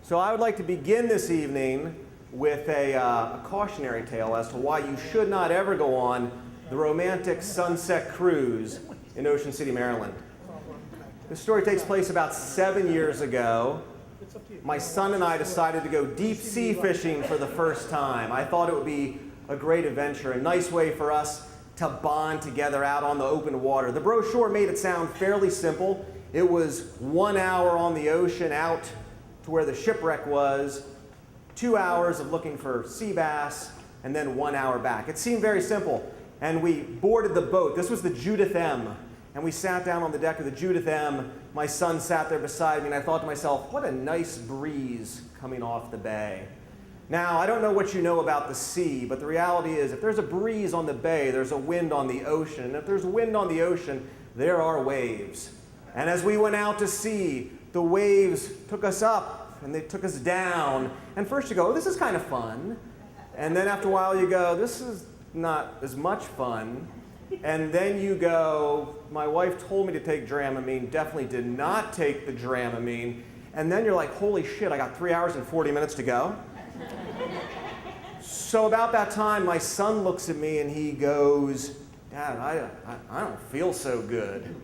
So I would like to begin this evening with a cautionary tale as to why you should not ever go on the romantic sunset cruise in Ocean City, Maryland. This story takes place about 7 years ago. My son and I decided to go deep sea fishing for the first time. I thought it would be a great adventure, a nice way for us to bond together out on the open water. The brochure made it sound fairly simple. It was 1 hour on the ocean out to where the shipwreck was, 2 hours of looking for sea bass, and then 1 hour back. It seemed very simple. And we boarded the boat. This was the Judith M. And we sat down on the deck of the Judith M. My son sat there beside me, and I thought to myself, what a nice breeze coming off the bay. Now, I don't know what you know about the sea, but the reality is if there's a breeze on the bay, there's a wind on the ocean. And if there's wind on the ocean, there are waves. And as we went out to sea, the waves took us up and they took us down. And first you go, oh, this is kind of fun. And then after a while you go, this is not as much fun. And then you go, my wife told me to take Dramamine, definitely did not take the Dramamine. And then you're like, holy shit, I got 3 hours and 40 minutes to go. So about that time, my son looks at me and he goes, Dad, I don't feel so good.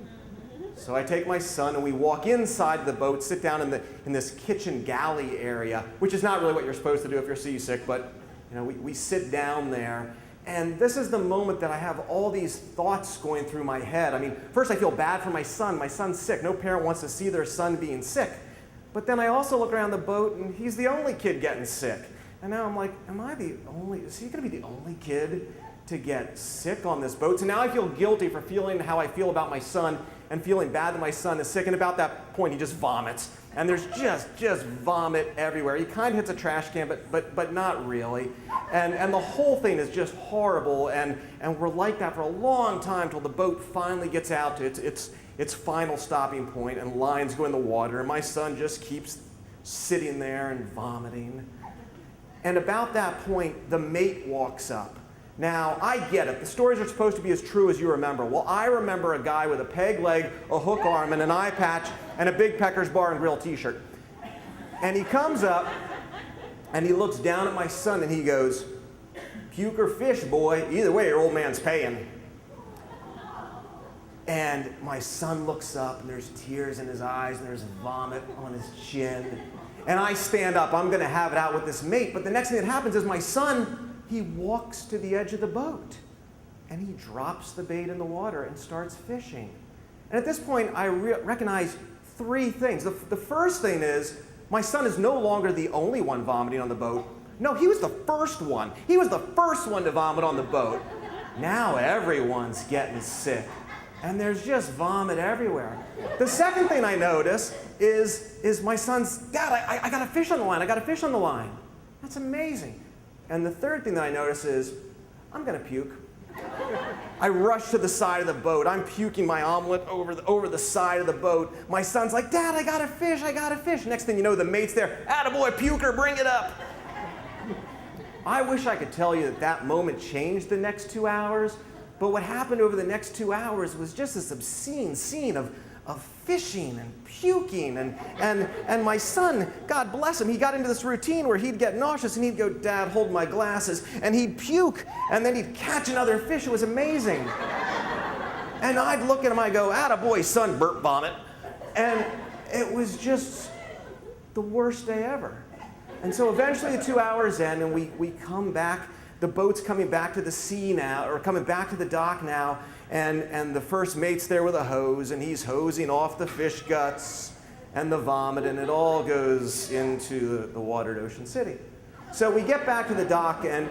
So I take my son and we walk inside the boat, sit down in this kitchen galley area, which is not really what you're supposed to do if you're seasick, but we sit down there. And this is the moment that I have all these thoughts going through my head. I mean, first I feel bad for my son. My son's sick. No parent wants to see their son being sick. But then I also look around the boat and he's the only kid getting sick. And now I'm like, is he going to be the only kid to get sick on this boat? So now I feel guilty for feeling how I feel about my son and feeling bad that my son is sick. And about that point, he just vomits. And there's just vomit everywhere. He kind of hits a trash can, but not really. And the whole thing is just horrible. And we're like that for a long time till the boat finally gets out to its final stopping point and lines go in the water. And my son just keeps sitting there and vomiting. And about that point, the mate walks up. Now, I get it. The stories are supposed to be as true as you remember. Well, I remember a guy with a peg leg, a hook arm, and an eye patch, and a big Pecker's Bar and Grill t-shirt. And he comes up, and he looks down at my son, and he goes, puke or fish, boy. Either way, your old man's paying. And my son looks up, and there's tears in his eyes, and there's vomit on his chin. And I stand up. I'm going to have it out with this mate. But the next thing that happens is my son, he walks to the edge of the boat and he drops the bait in the water and starts fishing. And at this point, I recognize three things. The first thing is my son is no longer the only one vomiting on the boat. No, he was the first one. He was the first one to vomit on the boat. Now everyone's getting sick. And there's just vomit everywhere. The second thing I notice is my son's, Dad, I got a fish on the line. I got a fish on the line. That's amazing. And the third thing that I notice is, I'm going to puke. I rush to the side of the boat. I'm puking my omelet over the side of the boat. My son's like, Dad, I got a fish, I got a fish. Next thing you know, the mate's there. Attaboy, puker, bring it up. I wish I could tell you that moment changed the next 2 hours, but what happened over the next 2 hours was just this obscene scene of fishing and puking, and my son, God bless him, he got into this routine where he'd get nauseous and he'd go, Dad, hold my glasses, and he'd puke, and then he'd catch another fish. It was amazing. And I'd look at him, I go, attaboy, son, burp vomit. And it was just the worst day ever. And so eventually the 2 hours end, and we come back. The boat's coming back to the sea now, or coming back to the dock now, and the first mate's there with a hose, and he's hosing off the fish guts and the vomit, and it all goes into the water at Ocean City. So we get back to the dock, and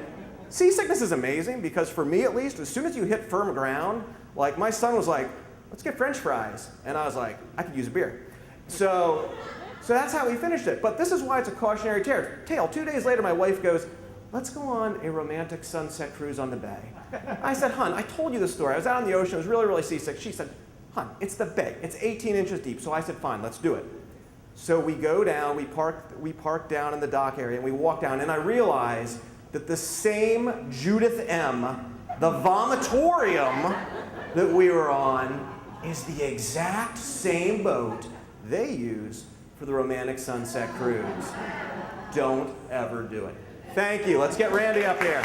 seasickness is amazing, because for me at least, as soon as you hit firm ground, like my son was like, let's get French fries. And I was like, I could use a beer. So that's how we finished it. But this is why it's a cautionary tale. 2 days later, my wife goes, let's go on a romantic sunset cruise on the bay. I said, hon, I told you the story. I was out on the ocean. I was really, really seasick. She said, hon, it's the bay. It's 18 inches deep. So I said, fine, let's do it. So we go down. We park down in the dock area, and we walk down. And I realize that the same Judith M., the vomitorium that we were on, is the exact same boat they use for the romantic sunset cruise. Don't ever do it. Thank you. Let's get Randy up here.